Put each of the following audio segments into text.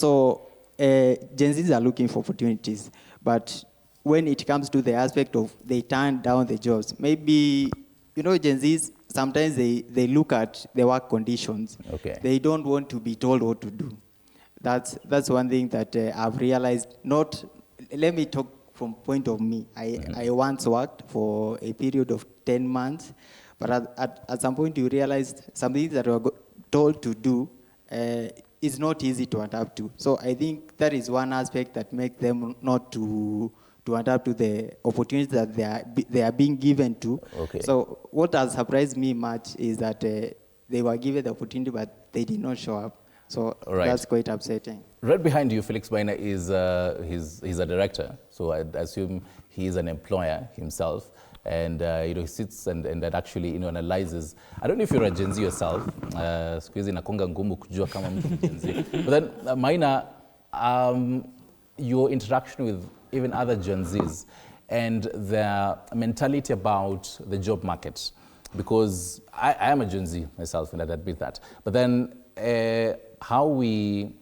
So Gen Zs are looking for opportunities, but when it comes to the aspect of they turn down the jobs, maybe, Gen Zs, sometimes they look at the work conditions. Okay. They don't want to be told what to do. That's one thing that I've realized. Let me talk from point of me. I once worked for a period of 10 months, but at some point you realize something that you are told to do is not easy to adapt to. So I think that is one aspect that makes them not to adapt to the opportunities that they are being given to. Okay. So what has surprised me much is that they were given the opportunity, but they did not show up. So that's quite upsetting. Right behind you, Felix Maina is he's a director, so I assume he is an employer himself, and he sits and that actually analyzes. I don't know if you're a Gen Z yourself. Siku hizi inakonga ngumu kujua kama mtu ni Gen Z. But then Maina, your interaction with even other Gen Zs and their mentality about the job market, because I am a Gen Z myself, and I admit that. But then how we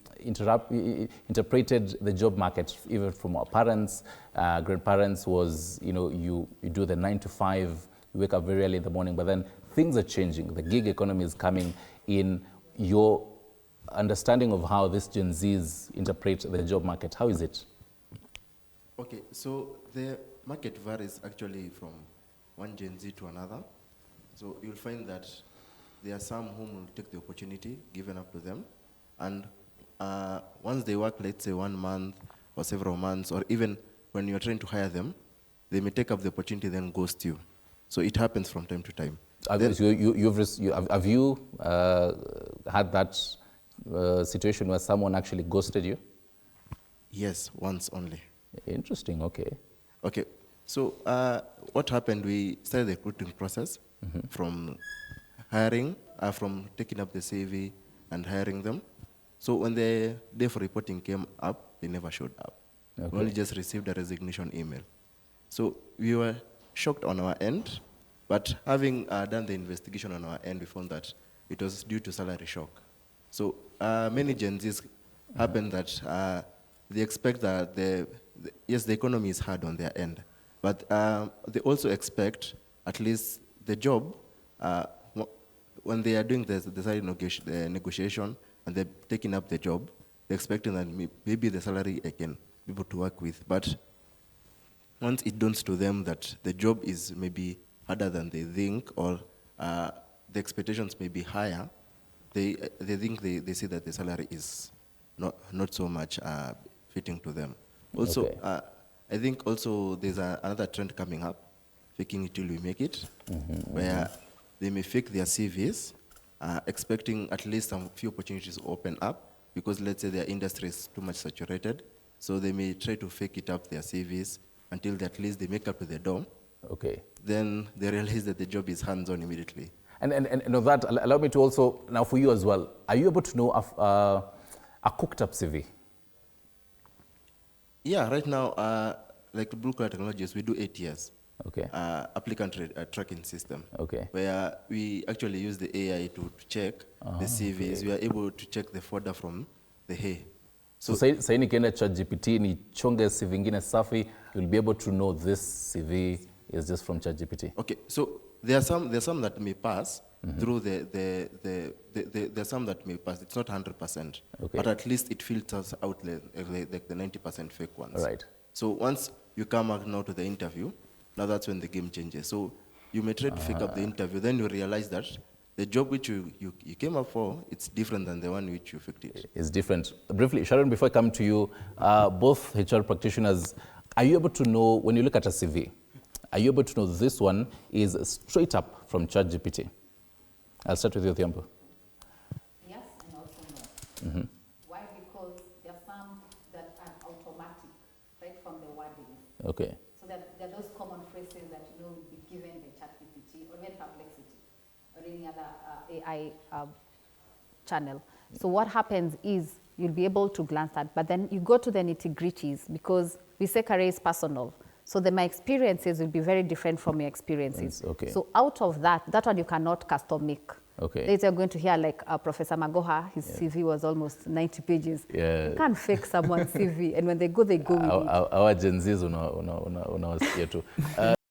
interpreted the job market, even from our parents, grandparents, was, you do the 9 to 5, you wake up very early in the morning, but then things are changing. The gig economy is coming in. Your understanding of how this Gen Zs interpret the job market, how is it? Okay, so the market varies actually from one Gen Z to another. So you'll find that there are some whom will take the opportunity given up to them, and once they work, let's say 1 month or several months, or even when you're trying to hire them, they may take up the opportunity, then ghost you. So it happens from time to time. Have you had that situation where someone actually ghosted you? Yes, once only. Interesting, okay. Okay, so what happened, we started the recruiting process from hiring, from taking up the CV and hiring them. So when the day for reporting came up, they never showed up. Okay. We only just received a resignation email. So we were shocked on our end, but having done the investigation on our end, we found that it was due to salary shock. So many Gen Zs happen that they expect that yes, the economy is hard on their end, but they also expect at least the job, when they are doing the salary negotiation and they're taking up the job, they're expecting that maybe the salary I can be able to work with. But once it dawns to them that the job is maybe harder than they think, or the expectations may be higher, they think they see that the salary is not so much fitting to them. Also, okay. I think also there's another trend coming up, faking it till we make it, where they may fake their CVs, expecting at least some few opportunities to open up, because let's say their industry is too much saturated. So they may try to fake it up their CVs until at least they make up to the door. Okay. Then they realize that the job is hands-on immediately. And of that, allow me to also, now for you as well, are you able to know a cooked-up CV? Yeah, right now, like Blue Collar Technologies, we do ATS. Okay. Applicant tracking system. Okay. Where we actually use the AI to check the CVs. Okay. We are able to check the folder from the hay. So say nikienda ChatGPT ni chonge CV ingine safi, you'll be able to know this CV is just from ChatGPT. Okay. So there are some that may pass through there are some that may pass. It's not 100%, okay. But at least it filters out the 90% fake ones. Right. So once you come out now to the interview, now that's when the game changes. So you may try to fake up the interview, then you realize that the job which you came up for, it's different than the one which you faked it. It's different. Briefly, Sharon, before I come to you, both HR practitioners, are you able to know, when you look at a CV, are you able to know this one is straight up from ChatGPT? I'll start with you, Thiambo. Yes, and also no. Why? Because there are some that are automatic, right from the wording. Okay. So that there are those common phrases that will be given the ChatGPT or even Perplexity or any other AI channel. So what happens is you'll be able to glance at, but then you go to the nitty-gritties, because we say career is personal. So my experiences will be very different from your experiences. Okay. So out of that one you cannot custom make. Okay. Later you're going to hear like Professor Magoha, his CV was almost 90 pages. Yeah. You can't fake someone's CV. And when they go with it. Our Gen Zs unawasikia tu.